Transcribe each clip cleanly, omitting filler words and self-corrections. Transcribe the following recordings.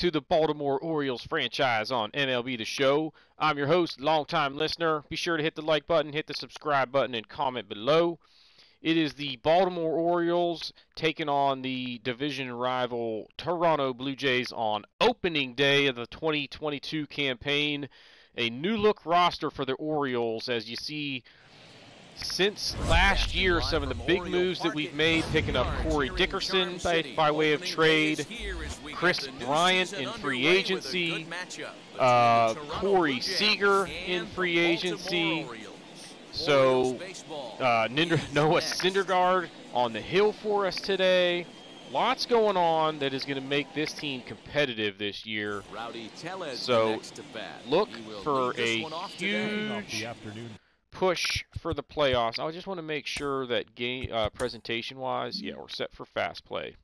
to the Baltimore Orioles franchise on MLB the Show. I'm your host, longtime listener. Be sure to hit the like button, hit the subscribe button, and comment below. It is the Baltimore Orioles taking on the division rival Toronto Blue Jays on opening day of the 2022 campaign. A new look roster for the Orioles, as you see. Since last year, some of the big moves that we've made, picking up Corey Dickerson by way of trade, Kris Bryant in free agency, Corey Seager in free agency, so Noah Syndergaard on the hill for us today. Lots going on that is going to make this team competitive this year. So look for a huge push for the playoffs. I just want to make sure that game presentation-wise, yeah, we're set for fast play.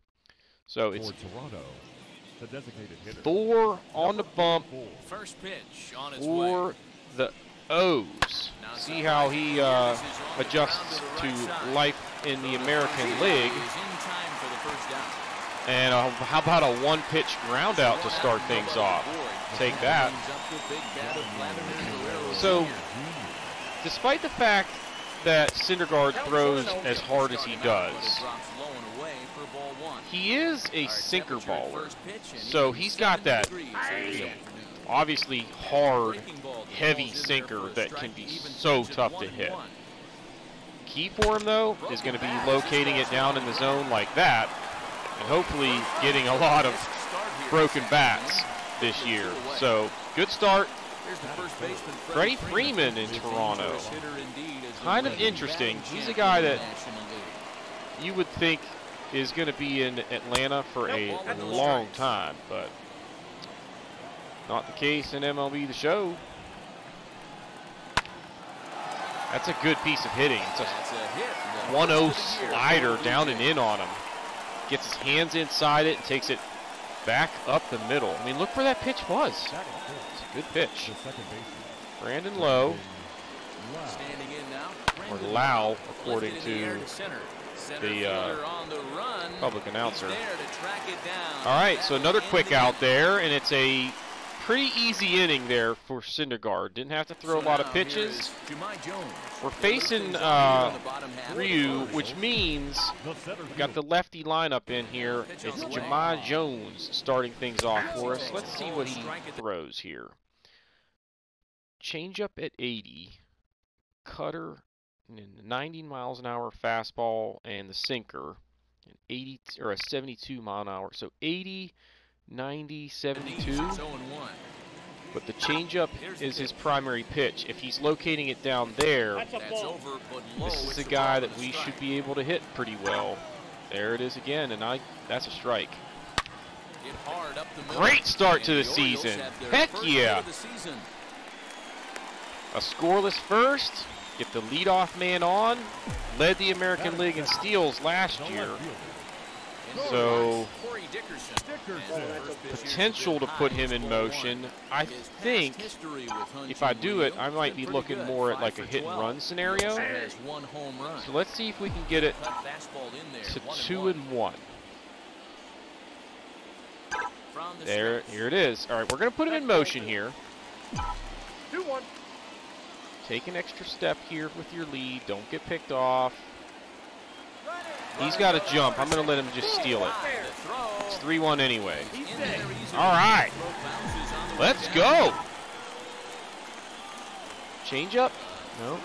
So it's Toronto, the designated hitter. Thor on the bump First pitch on his for way. the O's. See how he adjusts to life in the American League. And how about a one-pitch groundout to start things off? Take that. So, despite the fact that Syndergaard throws as hard as he does, he is a sinker baller. So he's got that, obviously hard, heavy sinker that can be so tough to hit. Key for him, though, is going to be locating it down in the zone like that, and hopefully getting a lot of broken bats this year. So, good start. Freddie Freeman in Toronto. Kind of interesting. He's a guy that you would think is going to be in Atlanta for a long time, but not the case in MLB the Show. That's a good piece of hitting. It's a 1-0 slider down and in on him. Gets his hands inside it and takes it back up the middle. I mean, look where that pitch was. It's a good pitch. Brandon Lowe, or Lau, according to the public announcer. All right, so another quick out there, and it's a pretty easy inning there for Syndergaard. Didn't have to throw a lot of pitches. We're facing Ryu, which means we've got the lefty lineup in here. It's Jahmai Jones starting things off for us. Let's see what he throws here. Changeup at 80, cutter, 90 miles an hour fastball, and the sinker, an 80 or a 72 mile an hour. So 80, 90, 72. But the changeup is his primary pitch. If he's locating it down there, this is a guy that we should be able to hit pretty well. There it is again, and that's a strike. Great start to the season. Heck yeah. A scoreless first. Get the leadoff man on. Led the American League in steals last year. So, potential to put him in motion. I think if I do it, I might be looking more at like a hit and run scenario. So let's see if we can get it to 2-1. There, here it is. All right, we're going to put him in motion here. 2-1. Take an extra step here with your lead. Don't get picked off. He's got to jump. I'm going to let him just steal it. It's 3-1 anyway. All right. Let's go. Change up? No.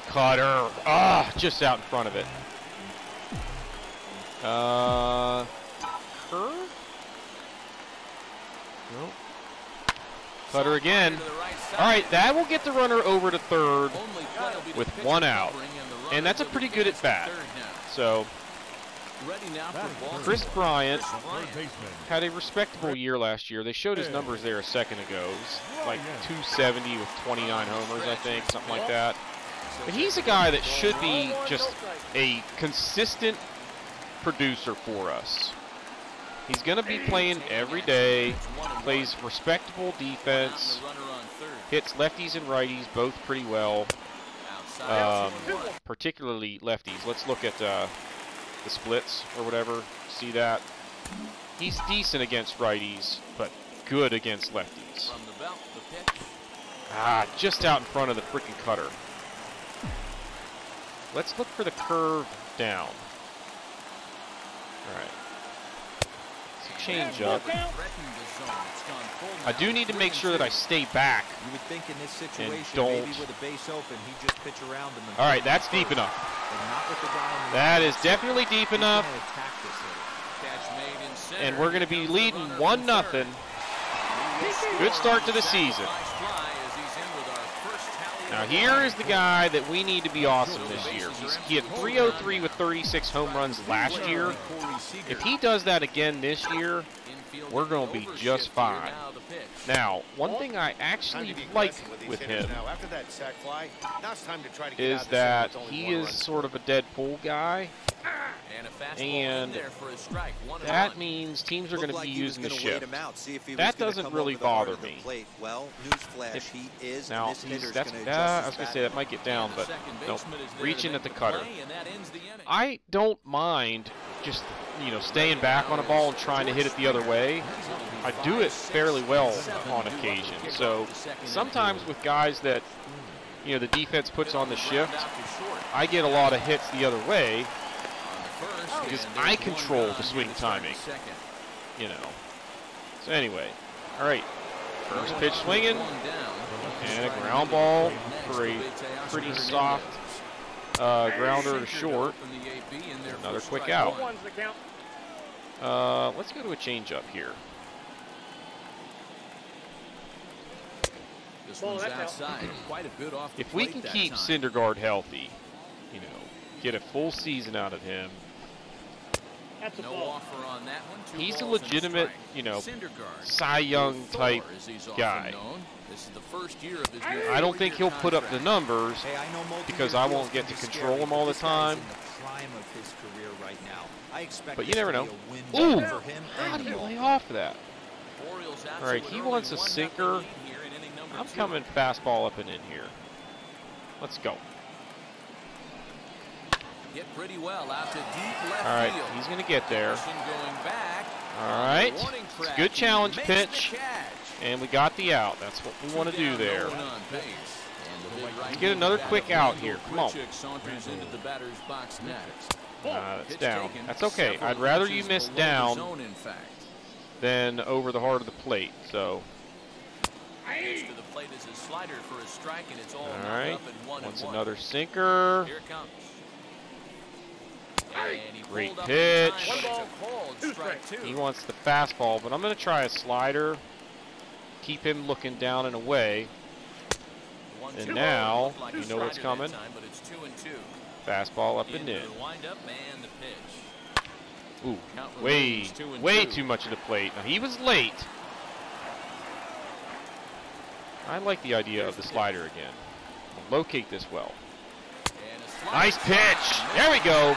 Cutter. Ah, just out in front of it. Curve? Nope. Cutter again. All right, that will get the runner over to third with one out. And that's a pretty good at bat. So, Kris Bryant had a respectable year last year. They showed his numbers there a second ago. It was like 270 with 29 homers, I think, something like that. But he's a guy that should be just a consistent producer for us. He's going to be playing every day, plays respectable defense, hits lefties and righties both pretty well, particularly lefties. Let's look at the splits or whatever, see that. He's decent against righties, but good against lefties. From the belt, the pitch. Ah, just out in front of the freaking cutter. Let's look for the curve down. All right. It's a change up. I do need to make sure that I stay back. You would think in this situation, don't. maybe with a base open, he just pitch around him. All right, that's deep enough. That is definitely deep enough. And we're going to be leading 1-0. Good start to the season. Now here is the guy that we need to be awesome this year. He had 303 with 36 home runs last year. If he does that again this year, we're going to be just fine. Now, one thing I actually like with him is that he is sort of a Deadpool guy. And that means teams are going to be using the shift. That doesn't really bother me. Now, I was going to say that might get down, but nope. Reaching at the cutter. I don't mind just, staying back on a ball and trying to hit it the other way. I do it fairly well on occasion. So sometimes with guys that, the defense puts on the shift, I get a lot of hits the other way. Because I control the swing timing, So anyway, all right, first pitch swinging, and a ground ball for a pretty soft grounder to short. Another quick out. Let's go to a changeup here. This one's outside, quite a bit off the If we can keep Syndergaard healthy, get a full season out of him. No offer on that one. He's a legitimate, Cy Young type guy. This is the first year of his I don't think he'll put up the numbers because I won't get to control him all the time. But you never know. Ooh! How do you lay off of that? All right, he wants a sinker. I'm coming fastball up and in here. Let's go. Get pretty well out to deep left all right, field. he's going to get there. Going back. All right, it's a good challenge pitch, and we got the out. That's what we want to do there. Let's get another quick out here. Come on. It's down. That's okay. I'd rather you miss down than over the heart of the plate. So. All right. Wants another sinker. Here it comes. Great pitch. He wants the fastball, but I'm going to try a slider. Keep him looking down and away. And now, you know what's coming. Fastball up and in. Ooh, way too much of the plate. Now, he was late. I like the idea of the slider again. We'll locate this well. Nice pitch. There we go.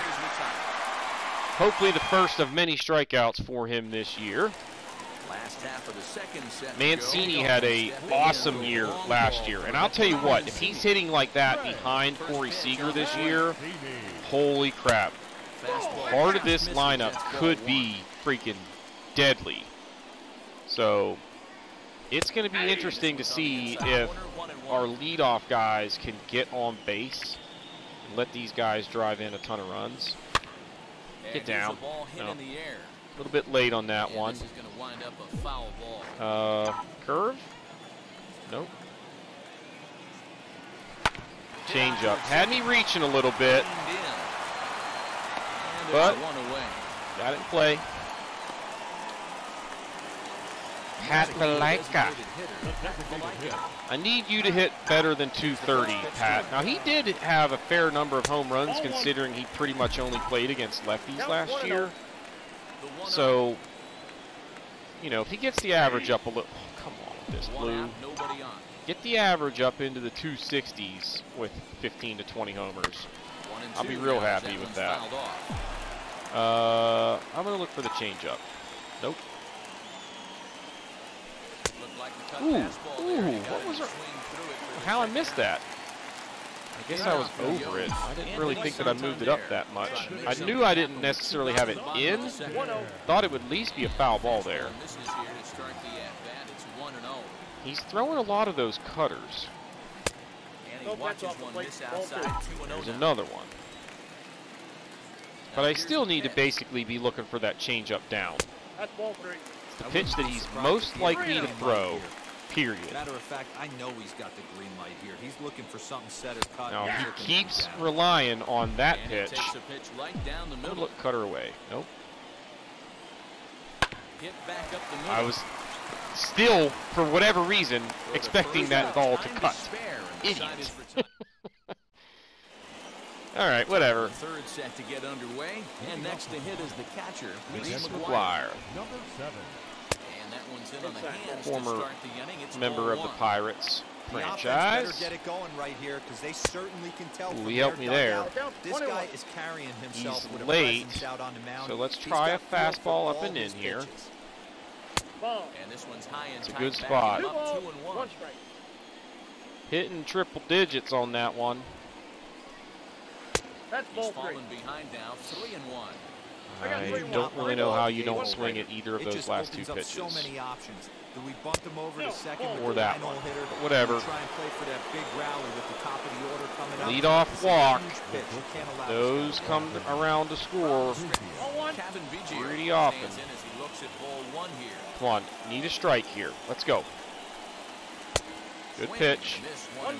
Hopefully the first of many strikeouts for him this year. Mancini had an awesome year last year. And I'll tell you what, if he's hitting like that behind Corey Seager this year, holy crap. Part of this lineup could be freaking deadly. So it's going to be interesting to see if our leadoff guys can get on base and let these guys drive in a ton of runs. Get down. No. A little bit late on that one. Curve? Nope. Change up. Had me reaching a little bit. But got it in play. Valaika. I need you to hit better than 230, Pat. Now, he did have a fair number of home runs considering he pretty much only played against lefties last year. So, if he gets the average up a little... Oh, come on with this, Blue. Get the average up into the 260s with 15 to 20 homers. I'll be real happy with that. I'm going to look for the changeup. Nope. Ooh, what was it? How I missed that? I guess I was over it. I didn't really think that I moved it up that much. I knew I didn't necessarily have it in. Thought it would at least be a foul ball there. He's throwing a lot of those cutters. There's another one. But I still need to basically be looking for that changeup down. It's the pitch that he's most likely to throw, period. Matter of fact, I know he's got the green light here. He's looking for something set or cut. Now he keeps relying on that pitch. Oh, look, cutter away. Nope. I was still, for whatever reason, expecting that ball to cut. Idiot. All right, whatever. Third set to get underway, and next to hit is the catcher, Kris Bryant. Number 7. And that one's in on the hands Former to start the inning. It's member of the 0-1. Pirates The offense franchise. better get it going right here because they certainly can tell. Ooh, from he helped their me there. dugout, this guy is carrying himself He's with a late, presence out on the mound. so let's He's try a got feel for fastball up all and in his here. pitches. And this one's high and It's a tight, good backing spot. him up 2-1. Hitting triple digits on that one. He's fallen behind now, 3-1. I don't really know how you don't swing at either of It those just last two opens up pitches. so many options. Do we bunt them over to second Or with that the one. 9-hole hitter? But whatever. Do we try and play for that big rally with the top of the order coming up? Lead off This is a walk. huge pitch. You can't allow Those this guy to come go. around to score Kevin Vigier pretty often. stands in as he looks at ball one here. Come on, need a strike here. Let's go. Good Swing pitch. and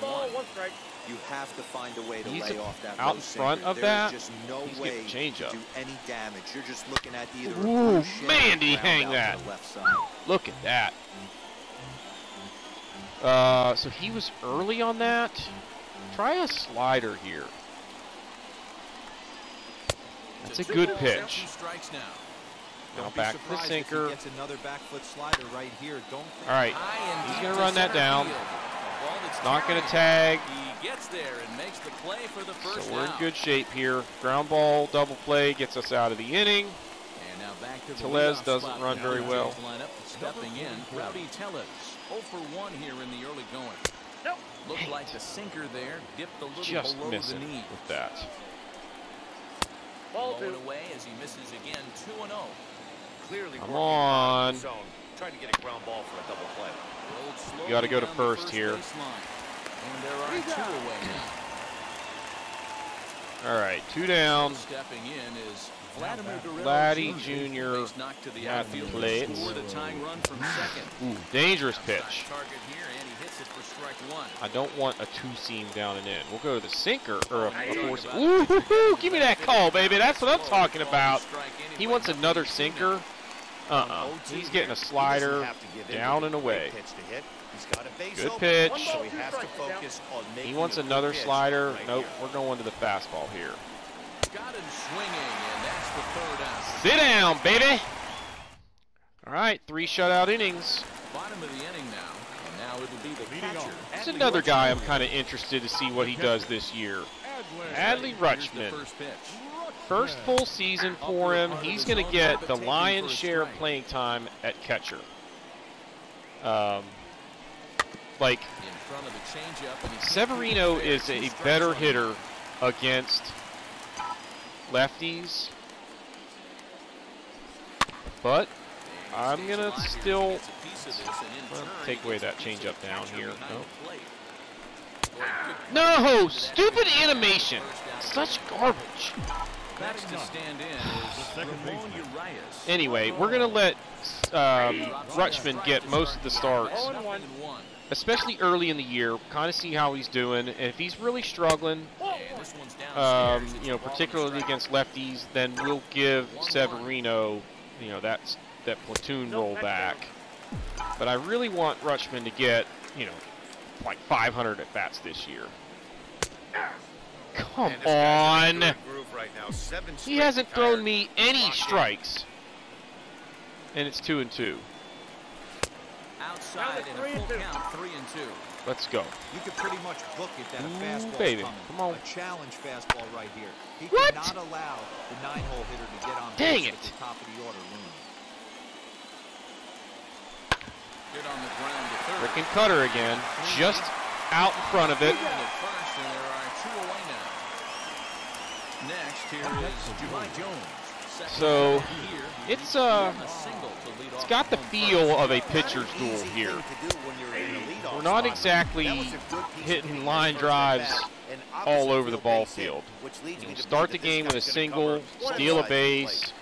miss, 1-1. You have to find a way to He's lay off that out low in front sinker. of There that. is just no He's way getting change to up. do any damage. You're just looking at either a Ooh, blue shell man, or did he ground hang out that. to the left side. Look at that. So he was early on that. Try a slider here. That's a good pitch. 2 strikes now. Now Don't be back to the surprised if he sinker. gets another back foot slider right here. Don't think All right, High and he's deep gonna to run that center down. field. A ball that's Not gonna carrying. tag. He gets there and makes the play for the first So we're in out. good shape here. Ground ball, double play gets us out of the inning. And now back to the Tellez leadoff doesn't spot run for very the well. Orioles lineup. Stepping in, Rowdy Tellez, 0 for 1 here in the early going. Looked like the sinker there, dipped a little Just below missing the knee. with that. Blowing away as he misses again, 2-0. Clearly Come working on. the zone, trying to get a ground ball for a double play. Rolled slowly gotta go to down the first here. baseline. And there are 2 away now. All right, 2 down. Stepping in is Vladimir Vladdy Jr. Jr. knocked to the at the outfield plate. and scored a tying run from second. Ooh, dangerous pitch. Target here, and he hits it for strike 1. I don't want a 2-seam down and in. We'll go to the sinker or a 4-seam. Ooh, hoo, hoo, give me that call, baby. That's what I'm talking about. He wants another sinker. He's getting a slider down and away. Good pitch. So he has to focus on making He wants a good another pitch slider. right Nope, here. we're going to the fastball here. Got him swinging, and that's the third out. Sit down, baby. All right, 3 shutout innings. Bottom of the inning now, and now it'll be the Leading catcher. off. This is another guy I'm kind of interested to see what he does this year. Adley Here's the Rutschman. first pitch. First full season for him. He's going to get the lion's share of playing time at catcher. Like, In front of the changeup, and he Severino is a better hitter against lefties, but I'm going to still take away that changeup down here. No, stupid animation. Such garbage. Next to stand in is Ramon Urias. Anyway, we're going to let Rutschman get most of the starts, 0-1. especially early in the year, kind of see how he's doing. And if he's really struggling, And this one's downstairs. It's you know, a ball and a particularly strike. against lefties, then we'll give Severino, you know, that platoon roll back. But I really want Rutschman to get, you know, like 500 at bats this year. Come And this guy's in a on. good groove right now. 7 He straight hasn't retired. thrown me any Locked in. strikes. And it's 2-2. Outside in a full count, 3-2. Let's go. You could pretty much book it that a Ooh, fastball's baby. coming. Come on. A challenge fastball right here. He What? cannot allow the 9-hole hitter to get on Dang base it. at the top of the order looming. Good on the ground to third. Frickin' cutter again. Just out in front of it. At first, and there are 2 away now. Next, here is July Jones. So it's got the feel of a pitcher's duel here. We're not exactly hitting line drives all over the ball field. You know, start the game with a single, steal a base,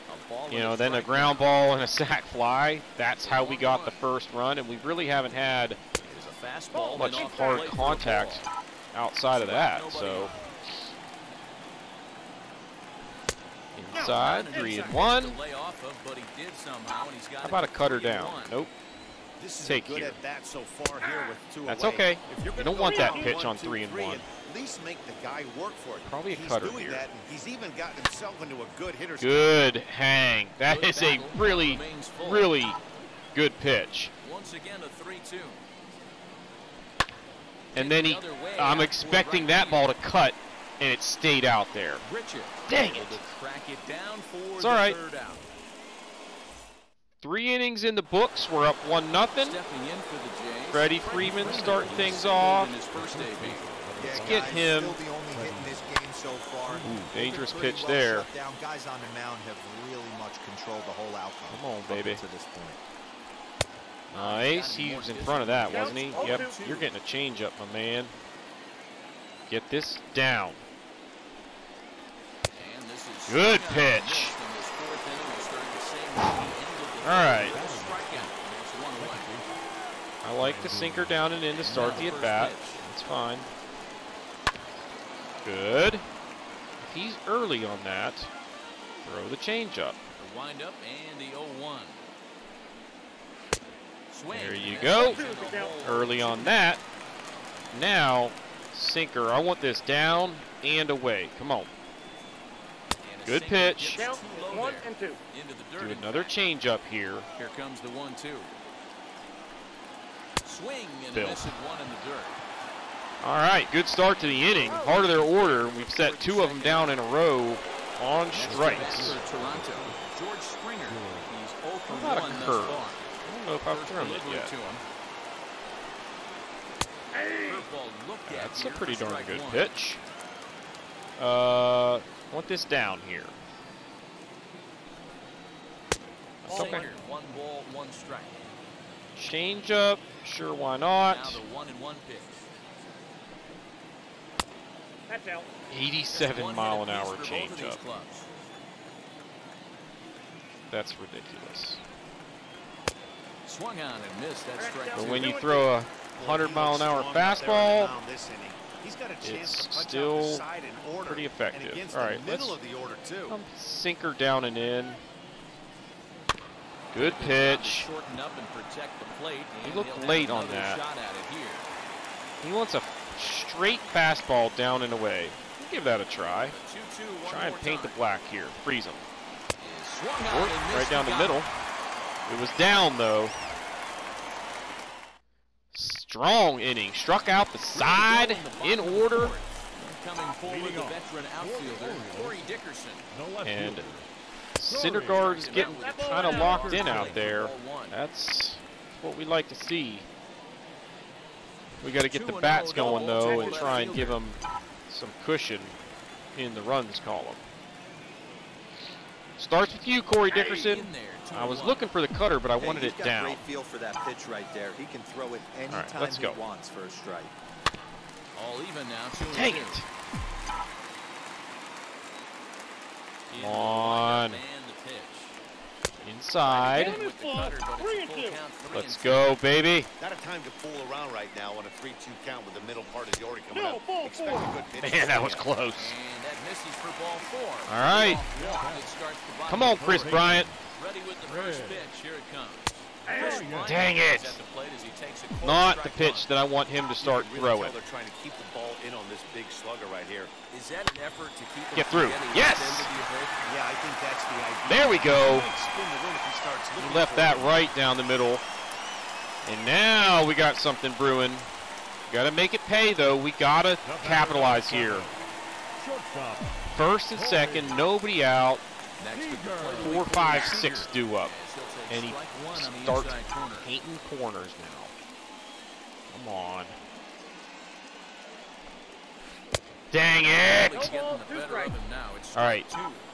you know, then a ground ball and a sac fly. That's how we got the first run, and we really haven't had much hard contact outside of that. So inside, 3-1. How about a cutter down? Nope. Take here. That's okay. You don't want that pitch on 3-1. At least make the guy work for it. Probably a cutter here. That, he's even gotten himself into a good hitter's good hang. That is a really, really good pitch. Once again, a 3-2. And then I'm expecting that ball to cut, and it stayed out there. Dang it. It's all right. 3 innings in the books. We're up 1-0. Freddie Freeman starting things off. Let's get him. Ooh, dangerous pitch there. Guys on the mound have really much controlled the whole outcome. Come on, baby. To this point. Nice. He was in front of that, wasn't he? Yep. You're getting a changeup, my man. Get this down. Good pitch. All right. I like the sinker down and in to start the at-bat. That's fine. Good. If he's early on that, throw the changeup. The windup and the 0-1. There you go. Early on that. Now, sinker. I want this down and away. Come on. Good pitch. Down 1 and 2. Do another changeup here. Here comes the 1-2. Swing and Bill. miss it, 1 in the dirt. All right, good start to the inning. Part of their order. We've set 2 of them down in a row on strikes. Toronto. George Springer. He's 0 for How about 1 a thus curve? far. I don't know if I've thrown it yet. That's a pretty darn good pitch. Want this down here. That's okay. 1 ball, 1 strike. Change up, sure, why not? Now the 1-1 pitch. That's out. 87-mile-an-hour change up. That's ridiculous. Swung on and missed. That strike. But when you throw a 100-mile-an-hour fastball, it's still pretty effective. All right, let's sinker down and in. Good pitch. He looked late on that. He wants a straight fastball down and away. We'll give that a try. Try and paint the black here. Freeze him. Right down the middle. It was down, though. Strong inning. Struck out the side in order. Coming forward, the veteran outfielder, Corey Dickerson. And Syndergaard is getting kind of locked in out there. That's what we like to see. We got to get the bats going, though, and try and give them some cushion in the runs column. Starts with you, Corey Dickerson. I was looking for the cutter, but I wanted it down. Great feel for that pitch right there. He can throw it anytime he wants for a strike. All even now. Dang it. Come on. Inside. Let's go, baby. Not a time to fool around right now on a 3-2 count with the middle part of the order coming up. Expect a good pitch. Man, that was close. And that misses for ball 4. All right. Come on, Kris Bryant. Ready with the first pitch. Here it comes. Dang it. Not the pitch that I want him to start throwing. They're trying to keep the ball in on this big slugger right here. Is that an effort to keep him Get through. Yes. Yeah, I think that's the idea. There we go. He left that right down the middle. And now we got something brewing. Got to make it pay, though. We got to capitalize here. First and second, nobody out. 4, 5, 6 due up. And he starts painting corners now. Come on. Dang it! All right,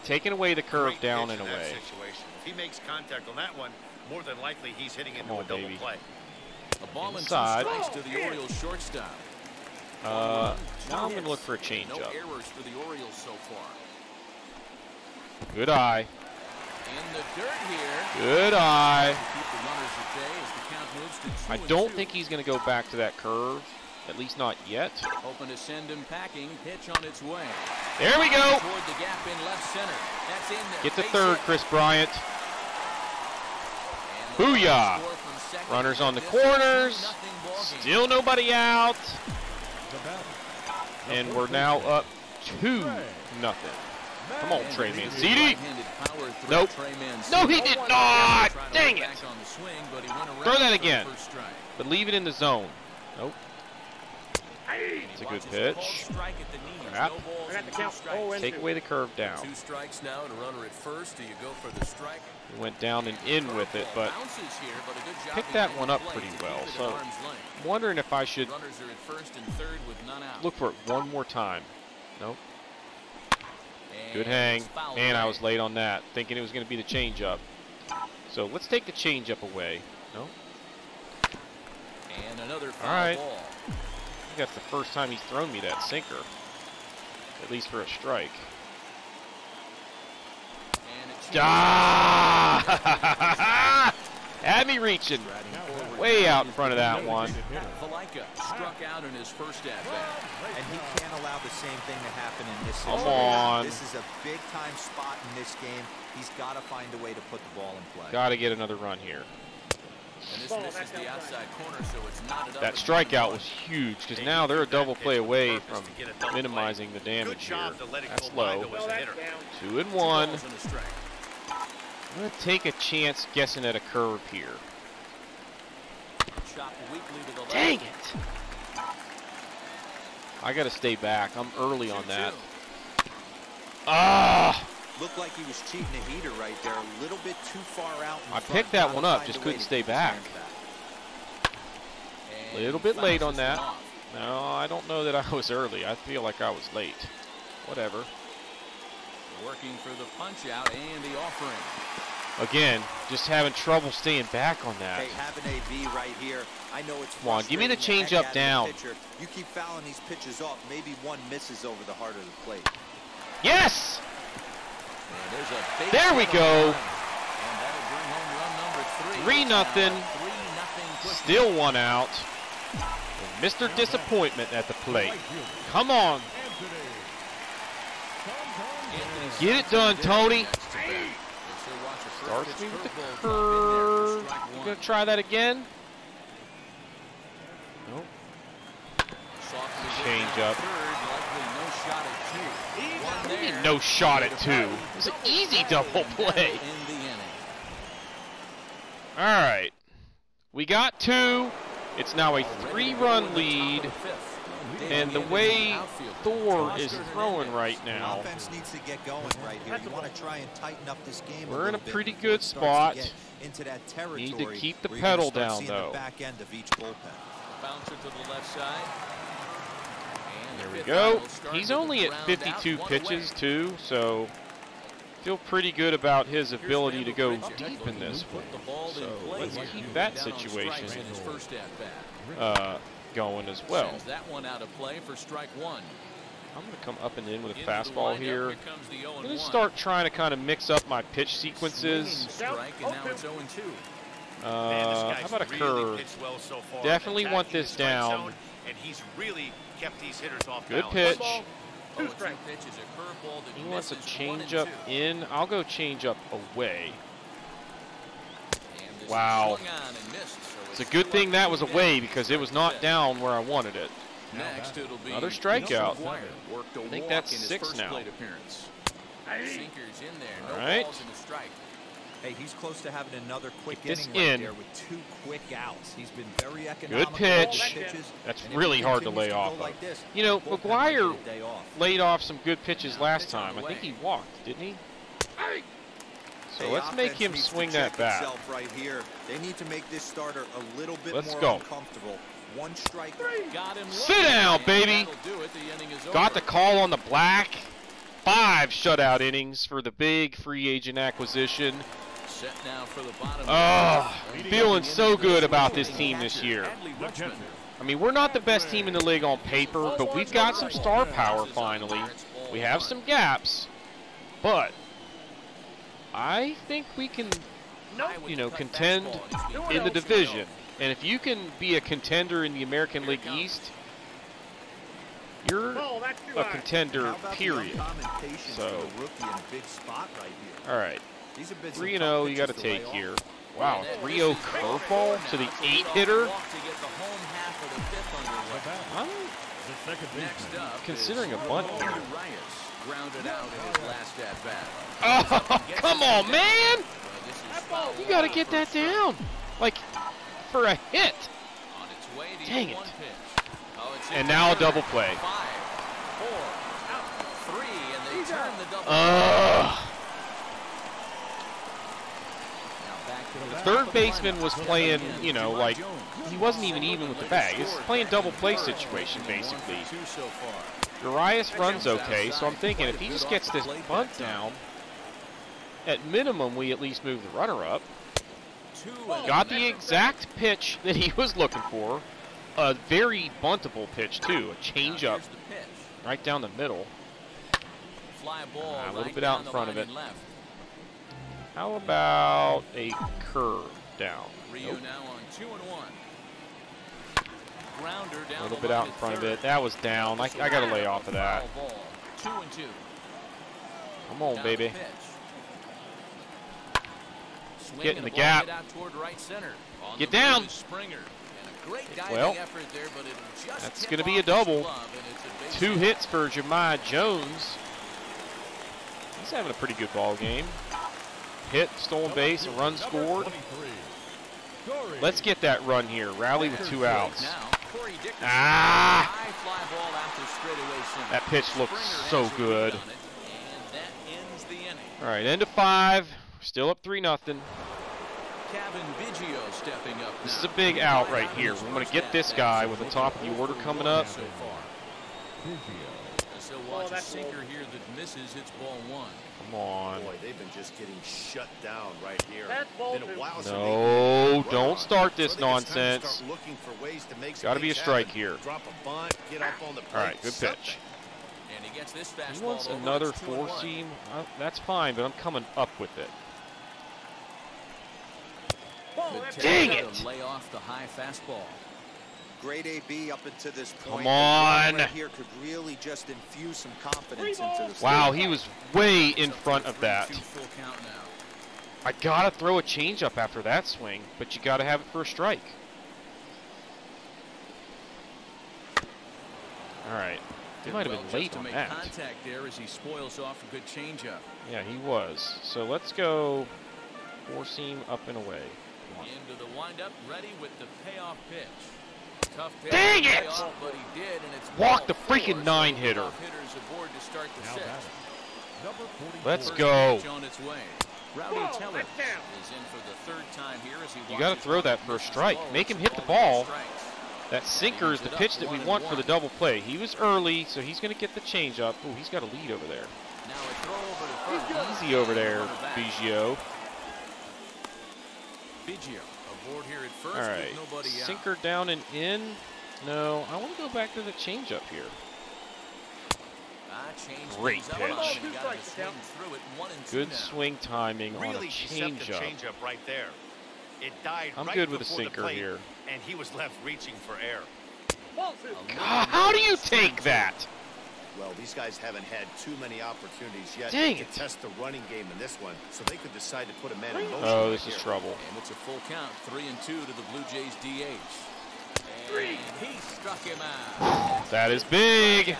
taking away the curve down and away. If he makes contact on that one, more than likely he's hitting into a double play. A ball Inside. and 2 strikes to the Orioles shortstop. Now I'm going to look for a changeup. No errors for the Orioles so far. Good eye. In the dirt here. Good eye. Keep the runners at bay as the count moves to 2-2. I don't think he's going to go back to that curve. At least not yet. Hoping to send him packing. Pitch on its way. There we go. Toward the gap in left center. That's in there. Get the third, Kris Bryant. Booyah. Runners on the corners. Still nobody out. And we're now up 2-0. Come on, Trey Mancini. Nope. No, he did not. Dang it. Throw that again. But leave it in the zone. Nope. It's a good pitch. Crap. Take away the curve down. 2 strikes now and a runner at first. Do you go for the strike? We went down and in with it, but picked that one up pretty well. So I'm wondering if I should look for it one more time. Nope. Good hang. And I was late on that, thinking it was going to be the changeup. So let's take the changeup away. Nope. And another all right. Ball. I think that's the first time he's thrown me that sinker, at least for a strike. Ah! Had me reaching way out in front of that one. Valaika struck out in his first at-bat. And he can't allow the same thing to happen in this situation. Come on. This is a big-time spot in this game. He's got to find a way to put the ball in play. Got to get another run here. And this misses the outside corner, so it's not that strikeout was huge because now they're a double play away from minimizing the damage here. That's low. 2-1. I'm going to take a chance guessing at a curve here. Dang it! I got to stay back. I'm early on that. Ah! Looked like he was cheating a heater right there, a little bit too far out. I picked that one up, just couldn't stay back. A little bit late on that. No, I don't know that I was early. I feel like I was late. Whatever. Working for the punch out and the offering. Again, just having trouble staying back on that. Hey, have an AB right here. I know it's come on, give me the changeup down. You keep fouling these pitches off. Maybe one misses over the heart of the plate. Yes! There we go. 3-0. Still 1 out. And Mr. Disappointment at the plate. Come on. Get it done, Tony. Starts me with the curve. You gonna try that again? Nope. Change up. What do you mean no shot at 2? It's an easy double play. All right. We got 2. It's now a 3-run lead. And the way Thor is throwing right now, offense needs to get going right here. You want to try and tighten up this game. We're in a pretty good spot. Into that territory. Need to keep the pedal down though. The back end of each bullpen. Bouncer to the left side. There we go. He's only at 52 pitches too, so feel pretty good about his ability to go deep in this one. So let's keep that situation going as well. That one out of play for strike 1. I'm going to come up and in with a fastball here. I'm going to start trying to kind of mix up my pitch sequences. How about a curve? Definitely want this down. Good pitch. He wants a changeup in. I'll go changeup away. Wow. It's a good thing that was away because it was not down where I wanted it. Another strikeout. I think that's 6 now. All right. Hey, he's close to having another quick inning right there with 2 quick outs. He's been very economical. Good pitch. That's really hard to lay off of. You know, McGuire laid off some good pitches last time. I think he walked, didn't he? So let's make him swing that bat. Right here. They need to make this starter a little bit more uncomfortable. One strike. Sit down, baby. Got the call on the black. 5 shutout innings for the big free agent acquisition. Oh, feeling so good about this team this year. I mean, we're not the best team in the league on paper, but we've got some star power finally. We have some gaps, but I think we can, you know, contend in the division. And if you can be a contender in the American League East, you're a contender, period. So, all right. 3-0 you got to take here. Wow, 3-0 curveball to the 8-hitter. I'm considering a bunt here. Oh, come on, man! You got to get that down. Like, for a hit. Dang it. And now a double play. The third baseman was playing, you know, like, he wasn't even with the bag. He was playing double play situation, basically. Urias runs okay, so I'm thinking if he just gets this bunt down, at minimum, we at least move the runner up. Got the exact pitch that he was looking for. A very buntable pitch, too. A changeup right down the middle. A little bit out in front of it. How about a curve down? Nope. A little bit out in front of it. That was down. I got to lay off of that. Come on, baby. Get in the gap. Get down. Well, that's going to be a double. 2 hits for Jahmai Jones. He's having a pretty good ball game. Hit, stolen base, a run scored. Let's get that run here. Rally with 2 outs. Ah! That pitch looks so good. All right, end of 5. Still up 3-0. This is a big out right here. We're going to get this guy with the top of the order coming up. Watch a sinker here that misses. It's ball 1. Come on. Boy, they've been just getting shut down right here. No, don't start this nonsense. Got to be a strike here. All right, good pitch. He wants another 4-seam. That's fine, but I'm coming up with it. Dang it! Lay off the high fastball. Great AB up until this point. Come on! Right here could really just infuse some confidence into this. Wow, he was way in front of that. I gotta throw a changeup after that swing, but you gotta have it for a strike. All right, he might have been late on that. Contact there as he spoils off a good changeup. Yeah, he was. So let's go 4-seam up and away. Into the windup, ready with the payoff pitch. Tough pitch. Dang it! Off, but he did, and it's walk the freaking 9-hitter. Let's go. You got to throw that for a strike. Make him hit the ball. That sinker is the pitch that we want for the double play. He was early, so he's going to get the changeup. Ooh, he's got a lead over there. Easy over there, Biggio. Aboard here at first. All right, sinker down and in. No, I want to go back to the changeup here. Great pitch. Good swing timing on a changeup. Right there. It died. I'm good with a sinker here. And he was left reaching for air. God, how do you take that? Well, these guys haven't had too many opportunities yet to test the running game in this one, so they could decide to put a man in motion. Oh, this is trouble. And it's a full count, 3-2 to the Blue Jays DH. And he struck him out. That is big.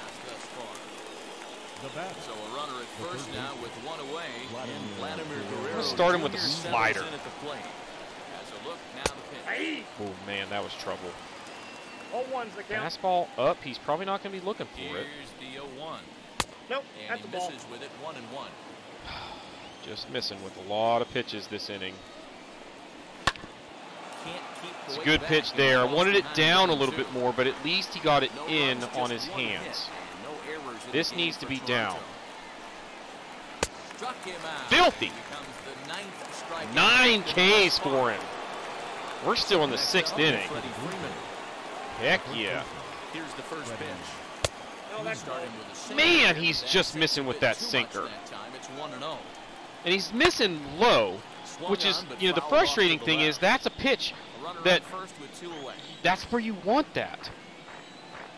So a runner at first now with 1 away. And Vladimir Guerrero. I'm gonna start him with a slider. As a look, now the pitch. Oh man, that was trouble. 0-1's the count. Fastball up. He's probably not going to be looking for it. Here's the 0-1. Nope, and that's he the ball. misses with it 1-1. Just missing with a lot of pitches this inning. It's a good pitch there. I wanted it down a little bit more, but at least he got it in on his hands. This needs to be down. Filthy! 9 Ks for him. We're still in the 6th inning. Heck yeah. Here's the first pitch. Man, he's just missing with that sinker. And he's missing low, which is, you know, the frustrating thing is that's a pitch that that's where you want that.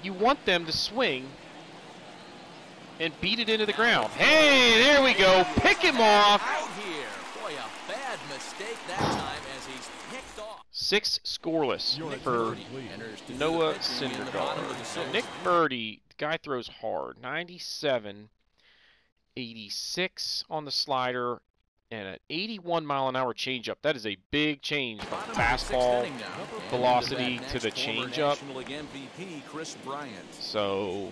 You want them to swing and beat it into the ground. Hey, there we go. Pick him off. Boy, a bad mistake that time as he's picked off. 6 scoreless for Noah Syndergaard. So Nick Birdie, the guy throws hard. 97, 86 on the slider, and an 81-mile-an-hour changeup. That is a big change from fastball velocity to the changeup. Kris Bryant. So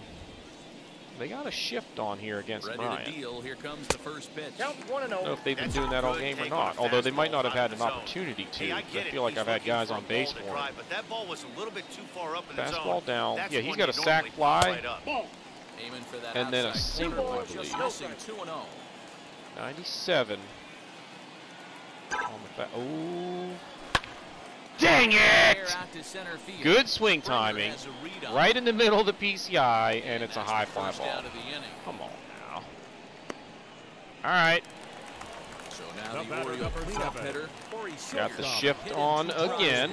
they got a shift on here against Bryant. Here comes the first pitch. I don't know if they've been doing that all game or not, although they might not have had an opportunity to. I feel like I've had guys on base for him. Fastball down. Yeah, he's got a sac fly and then a single, I believe. 97. Oh, dang it! Good swing timing. Right in the middle of the PCI, and it's a high fly ball. Come on now. All right. Got the shift on again.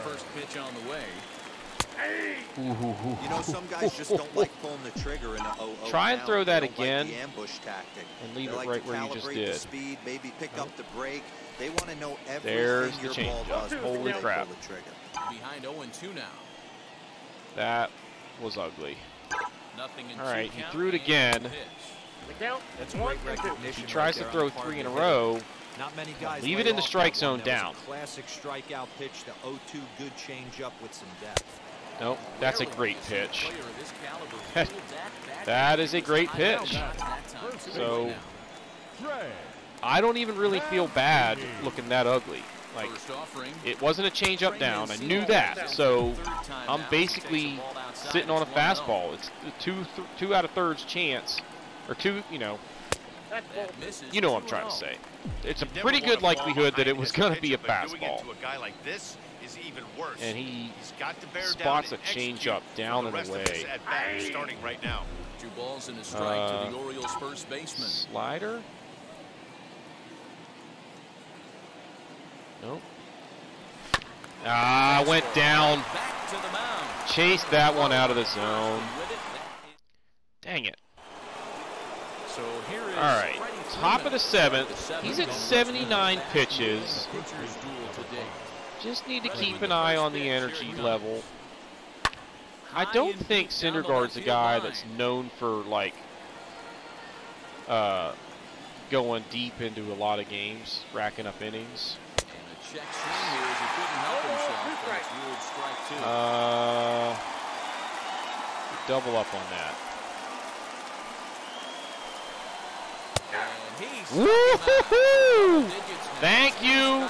First pitch on the way. You know, some guys just don't like pulling the trigger in a 0-0 Try and throw that again ambush tactic. And leave it right where you just did. The speed, maybe pick up the break. They want to know everything. There's the your ball does changeup. Holy crap. The trigger. Behind 0-2 now. That was ugly. Nothing in all right, he threw it again. That's great recognition. He tries to throw 3 in a row. Not many guys leave it in the strike zone down. Classic strikeout pitch, the 0-2 good changeup with some depth. Nope, that's a great pitch. That is a great pitch. So I don't even really feel bad looking that ugly. Like, it wasn't a change up down. I knew that. So I'm basically sitting on a fastball. It's a 2 out of thirds chance, or 2, you know what I'm trying to say. It's a pretty good likelihood that it was going to be a fastball. And he spots a changeup down and away. Starting right now. 2 balls and a strike to the Orioles' first baseman. Slider. Nope. Ah, went down. Chased that one out of the zone. Dang it. All right, top of the 7th. He's at 79 pitches. Just need to keep an eye on the energy level. I don't think Syndergaard's a guy that's known for, like, going deep into a lot of games, racking up innings. Double up on that. Woo-hoo-hoo! Thank you,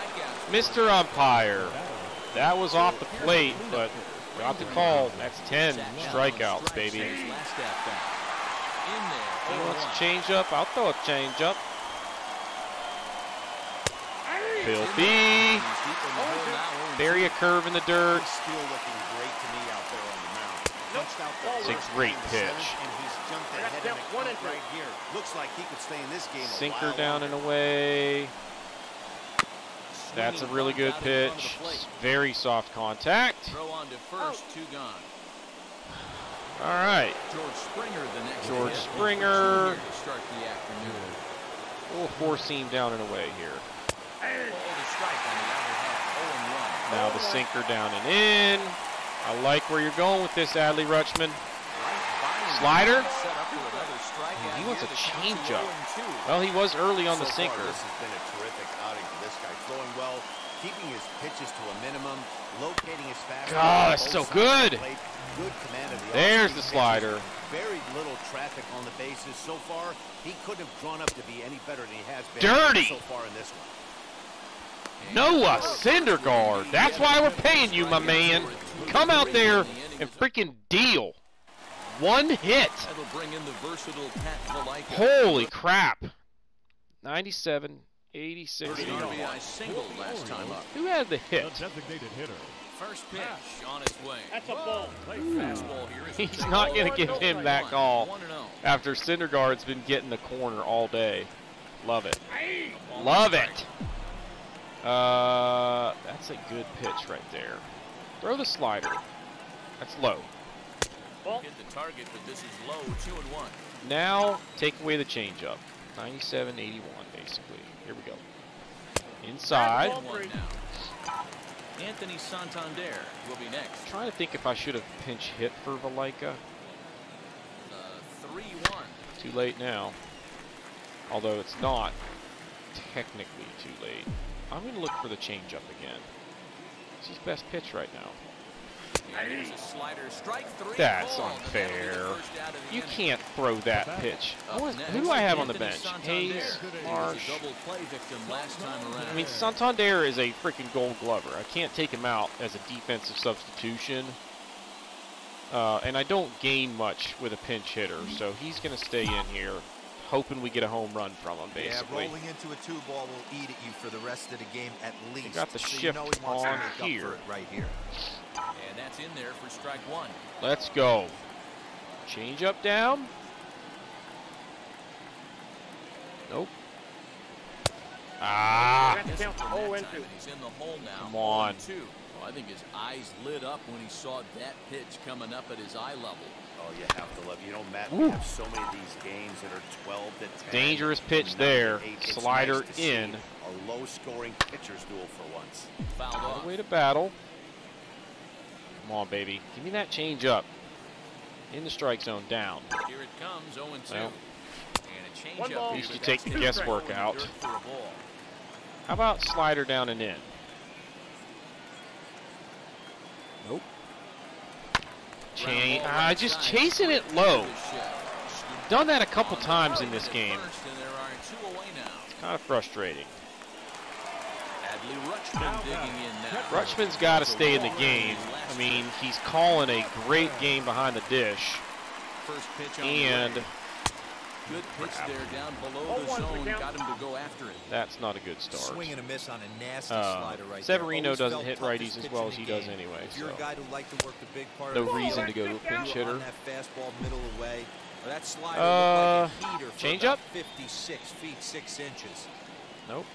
Mr. Umpire. That was off the plate, but got the call. That's 10 strikeouts, baby. He wants a change-up. I'll throw a change-up. Filthy. Bury a curve in the dirt. It's a great pitch. Sinker down and away. That's a really good pitch. Very soft contact. All right. George Springer. Little 4-seam down and away here. Now the sinker down and in. I like where you're going with this, Adley Rutschman. Slider. He wants a changeup. Well, he was early on the sinker. This has been a terrific outing for this guy. Throwing well, keeping his pitches to a minimum, locating his fastball. God, that's so good. Good command of the There's the slider. Very little traffic on the bases so far. He couldn't have drawn up to be any better than he has been Dirty. so far in this one. Noah Syndergaard. That's why we're paying you, my man. Come out there and freaking deal. One hit. That'll bring in the versatile Valaika. Holy crap. 97, 86. RBI single last time up. Who had the hit? Designated hitter. First pitch on its way. That's a ball. Fastball here is He's not going to give him that call 1-0. after Syndergaard's been getting the corner all day. Love it. Love it. That's a good pitch right there. Throw the slider. That's low. Hit the target, but this is low, 2-1. Now take away the changeup. 97-81 basically. Here we go. Inside. 1-1 now. Anthony Santander will be next. Trying to think if I should have pinch hit for Valaika. 3-1. Too late now. Although it's not technically too late. I'm going to look for the changeup again. It's his best pitch right now. Here's a slider, strike 3. That's unfair. You can't throw that pitch. Who do I have on the bench? Hayes, Marsh. I mean, Santander is a freaking Gold Glover. I can't take him out as a defensive substitution. And I don't gain much with a pinch hitter, so he's going to stay in here, hoping we get a home run from him, basically. Yeah, rolling into a 2-ball will eat at you for the rest of the game at least. They got the so shift you know he wants on to make here. up for it right here. And that's in there for strike 1. Let's go. Change up down. Nope. Ah. He's in the hole now. Come on. 0-2. Well, I think his eyes lit up when he saw that pitch coming up at his eye level. Oh, you have to love. You know, Matt, we have so many of these games that are 12 to 10. Dangerous pitch there. 8. It's Slider nice to in. see a low-scoring pitcher's duel for once. Fouled off. Way to battle. Come on, baby. Give me that change up. In the strike zone, down. Here it comes, 0-2. Well, And a change One up ball. here, Used to but take that's the in guesswork dirt out. for a ball. How about slider down and in? Nope. Just chasing it low. Done that a couple times in this game. It's kind of frustrating. Rutschman's got to stay in the game. I mean, he's calling a great game behind the dish. And good pitch there down below the zone, got him to go after it. That's not a good start. Swing and a miss on a nasty slider right Severino there. doesn't hit righties as well as he does anyway. If you're a guy who likes to work the big part no of reason to go to a pinch hitter. On that fastball middle away. That slider looked like a heater for change about up? 56 feet 6 inches. Nope.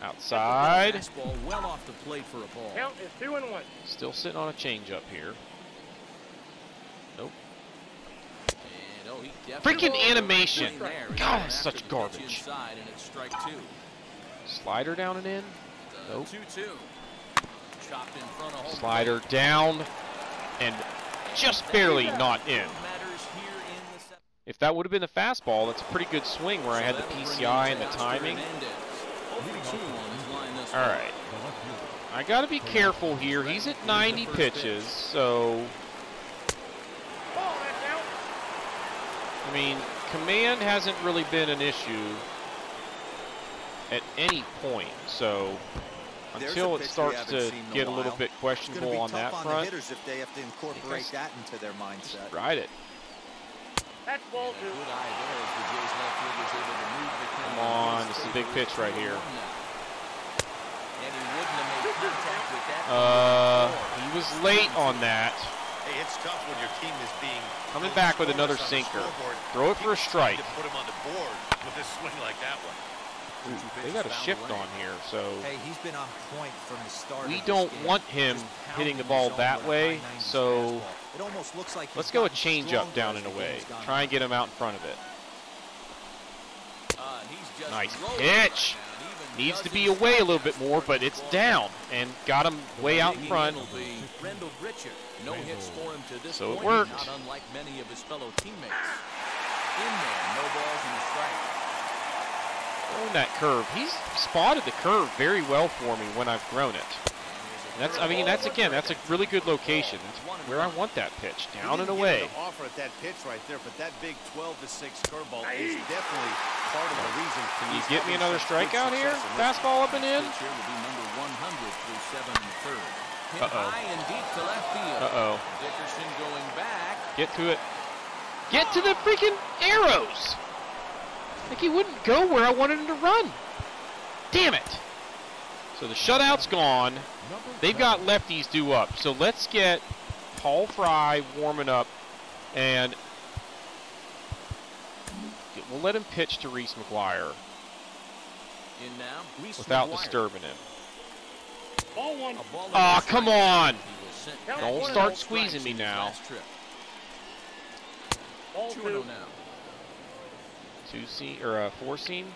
Outside. Fastball well off the plate for a ball. Count is 2-1. Still sitting on a changeup here. Nope. And, oh, he freaking animation. God, After such the pitch garbage. Inside, and it's strike 2. Slider down and in. Nope. 2-2. Chopped in front of home Slider down and just barely not in. If that would have been the fastball, that's a pretty good swing where I had the PCI and the timing. All right. I got to be careful here. He's at 90 pitches, so I mean, command hasn't really been an issue at any point, so until it starts to get a little bit questionable on that front, If they have to incorporate that into their mindset. ride it. That's ball 2. Come on, this is a big pitch right here. He was late on that. Hey, it's tough when your team is being coming back with another sinker. Throw it for a strike. Put him on the board with a swing like that one. Ooh, they got a shift on here, so hey, he's been on point from the start. We don't want him hitting the ball that way, so it almost looks like let's go a changeup down and away. Try and get him out in front of it. Nice pitch. Needs to be away a little bit more, but it's down and got him way out in front. No hits for him to this So it point. worked. Not unlike many of his fellow teammates. In there, no balls and a strike. Throwing that curve. He's spotted the curve very well for me when I've thrown it. That's, I mean, that's again, that's a really good location. That's where I want that pitch, down and away. Offer at that pitch right there, but that big 12-6 curveball is definitely part of the reason. Can you get me another strikeout here? Fastball up and in. Uh-oh. Dickerson going back. Get to it. Get to the freaking arrows. Like he wouldn't go where I wanted him to run. Damn it. So the shutout's gone. They've got lefties due up. So let's get Paul Fry warming up, and we'll let him pitch to Reese McGuire without disturbing him. Oh, come on. Don't start squeezing me now. 2-0 now. 2-seam or a 4-seam.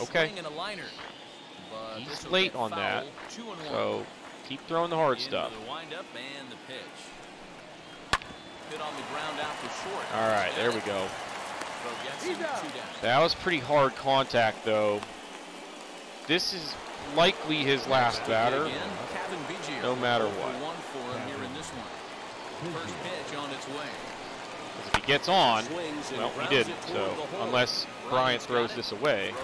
Okay. He's late on that, so keep throwing the hard stuff. All right, there we go. That was pretty hard contact, though. This is likely his last batter, no matter what. If he gets on, well, he didn't, so unless Bryant throws this away.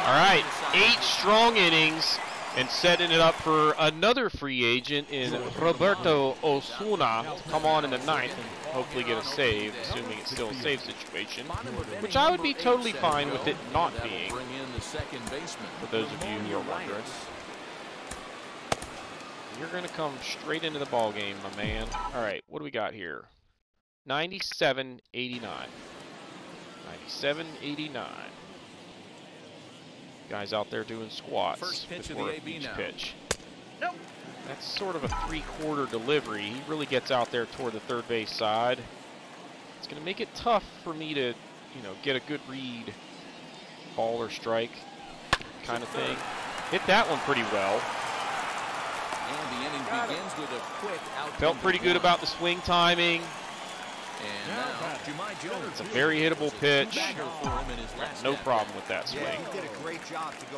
All right, 8 strong innings, and setting it up for another free agent in Roberto Osuna to come on in the 9th and hopefully get a save, assuming it's still a save situation, which I would be totally fine with it not being, for those of you who are wondering. You're going to come straight into the ball game, my man. All right, what do we got here? 97-89. 97-89. Guys out there doing squats before each pitch. Nope. That's sort of a 3/4 delivery. He really gets out there toward the third base side. It's going to make it tough for me to, you know, get a good read, ball or strike kind of thing. Hit that one pretty well. And the inning begins with a quick out. Felt pretty good about the swing timing. And now, it's a very hittable pitch. No problem with that swing.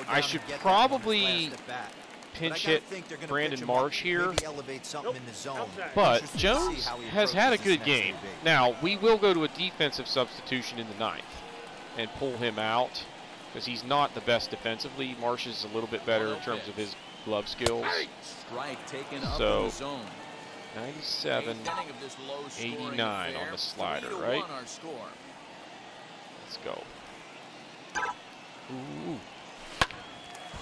I should probably pinch hit Brandon Marsh here, but Jones has had a good game. Now, we will go to a defensive substitution in the 9th and pull him out because he's not the best defensively. Marsh is a little bit better in terms of his glove skills. So 97-89 on the slider, right? Let's go. Ooh.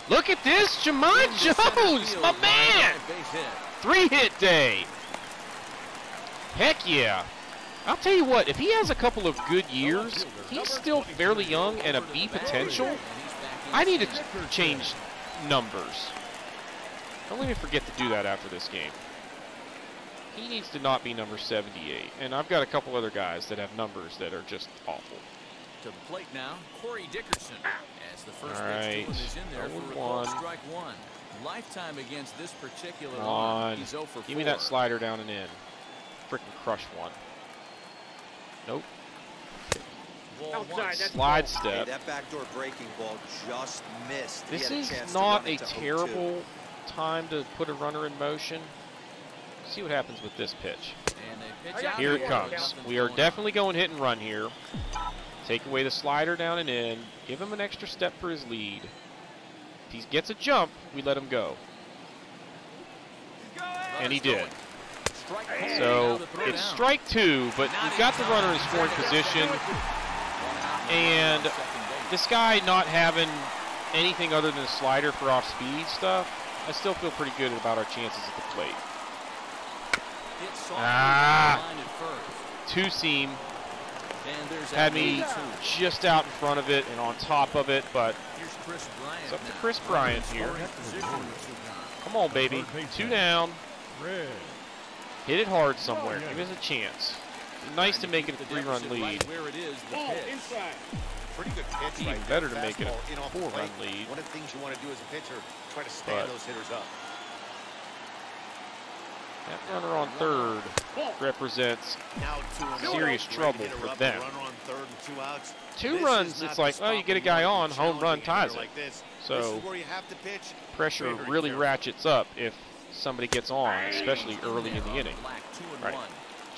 Look at this, Jamon Jones, my man! 3-hit day. Heck yeah. I'll tell you what, if he has a couple of good years, he's still fairly young and a B potential. I need to change numbers. Don't let me forget to do that after this game. He needs to not be number 78. And I've got a couple other guys that have numbers that are just awful. To the plate now, Corey Dickerson. As the first pitch is in there for a call, strike one. Lifetime against this particular line. He's 0 for 4. Give me that slider down and in. Frickin' crush one. Nope. Slide step. Hey, that backdoor breaking ball just missed. This is not a terrible time to put a runner in motion. See what happens with this pitch. Here it comes. We are definitely going hit and run here. Take away the slider down and in. Give him an extra step for his lead. If he gets a jump, we let him go. And he did. So it's strike 2, but you've got the runner in scoring position. And this guy not having anything other than a slider for off-speed stuff, I still feel pretty good about our chances at the plate. Two-seam. Had me just out in front of it and on top of it, but it's up to Kris Bryant here. Come on, baby. 2 down. Hit it hard somewhere. Give us a chance. Nice to make it a 3-run lead. Pretty good pitch. Even better to make it a 4-run lead. One of the things you want to do as a pitcher, try to stand those hitters up. That runner on third represents serious trouble for them. 2 outs. 2 runs, it's like, well, you get a guy on, home run ties it. So pressure really ratchets up if somebody gets on, especially early in the inning. All right,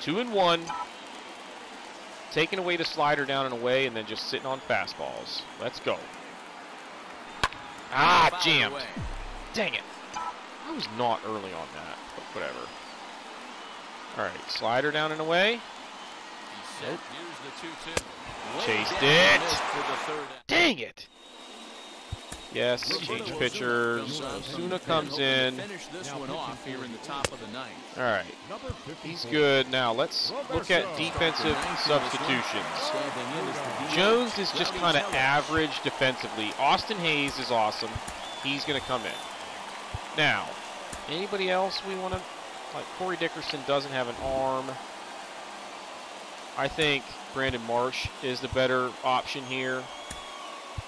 2-1. Taking away the slider down and away, and then just sitting on fastballs. Let's go. Ah, jammed. Dang it. I was not early on that, but whatever. All right, slider down and away. Nope. Chased it. Dang it. Yes, change pitchers. Osuna comes in. All right, he's good. Now let's look at defensive substitutions. Jones is just kind of average defensively. Austin Hayes is awesome. He's going to come in. Now, anybody else we want to, like Corey Dickerson doesn't have an arm. I think Brandon Marsh is the better option here.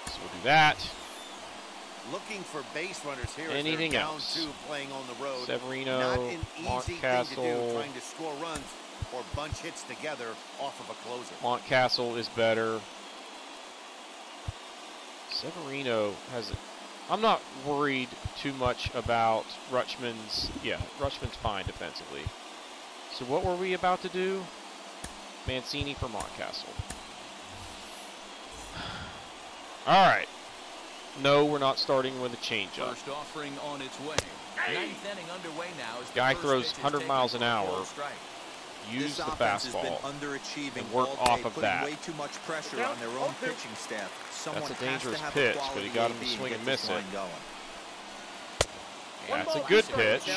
So we'll do that. Looking for base runners here. Anything else? Down 2 playing on the road. Severino, Not an easy thing to do, Montcastle. trying to score runs or bunch hits together off of a closer. Montcastle is better. Severino has a, I'm not worried too much about Rutschman's. Yeah, Rutschman's fine defensively. So what were we about to do? Mancini for Montcastle. All right. No, we're not starting with a changeup. First offering on its way. Ninth inning underway now. Guy throws 100 miles an hour. Use the fastball and work off of that. Way too much pressure on their own pitching staff. That's a dangerous pitch, but he got him to swing and miss it. That's a good pitch,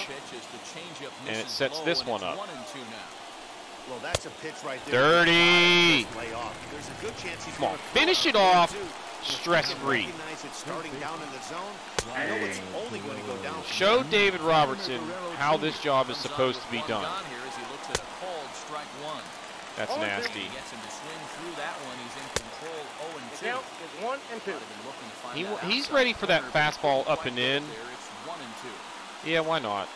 and it sets this one up. Well, that's a pitch right there. Dirty. There's a good chance he's Come on, finish it off. Stress-free. Show David Robertson how this job is supposed to be done. That's nasty. He's ready for that fastball up and in. Yeah, why not?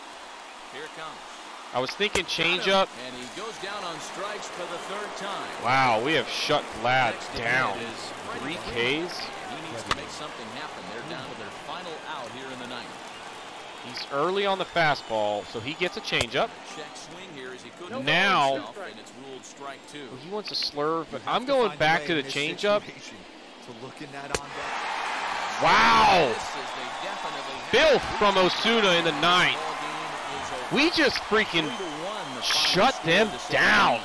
Here it comes. I was thinking changeup. And he goes down on strikes for the 3rd time. Wow, we have shut Vlad down. 3 Ks. He needs to make something happen. They're down to their final out here in the 9th. He's early on the fastball, so he gets a changeup. Check swing here as he couldn't now, and it's ruled strike 2. He wants a slurve, but I'm going back to the changeup. Wow! Filth from Osuna in the 9th. We just freaking shut them down.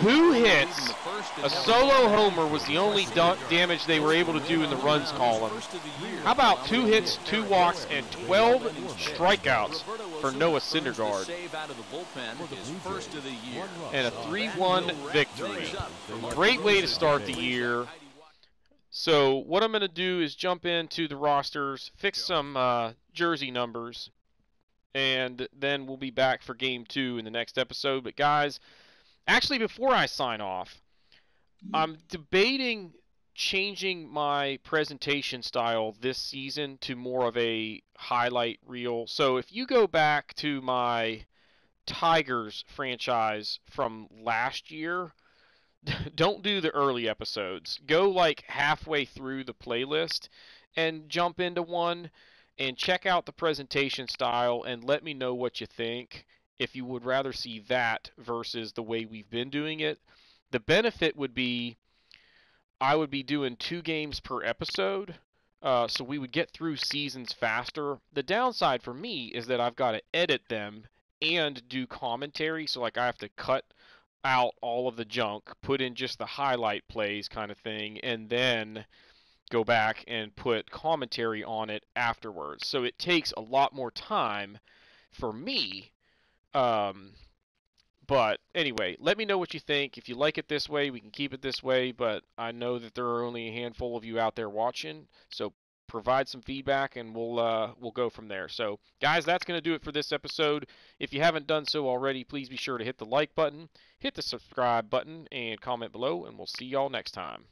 2 hits. A solo homer was the only damage they were able to do in the runs column. How about 2 hits, 2 walks, and 12 strikeouts for Noah Syndergaard? And a 3-1 victory. Great way to start the year. So what I'm going to do is jump into the rosters, fix some jersey numbers, and then we'll be back for Game 2 in the next episode. But guys, actually before I sign off, I'm debating changing my presentation style this season to more of a highlight reel. So if you go back to my Tigers franchise from last year, don't do the early episodes. Go like halfway through the playlist and jump into one and check out the presentation style and let me know what you think, if you would rather see that versus the way we've been doing it. The benefit would be I would be doing 2 games per episode, so we would get through seasons faster. The downside for me is that I've got to edit them and do commentary, so like I have to cut out all of the junk, put in just the highlight plays kind of thing, and then go back and put commentary on it afterwards. So it takes a lot more time for me. But anyway, let me know what you think. If you like it this way, we can keep it this way, but I know that there are only a handful of you out there watching, so provide some feedback and we'll go from there. So guys, that's going to do it for this episode. If you haven't done so already, please be sure to hit the like button, hit the subscribe button, and comment below, and we'll see y'all next time.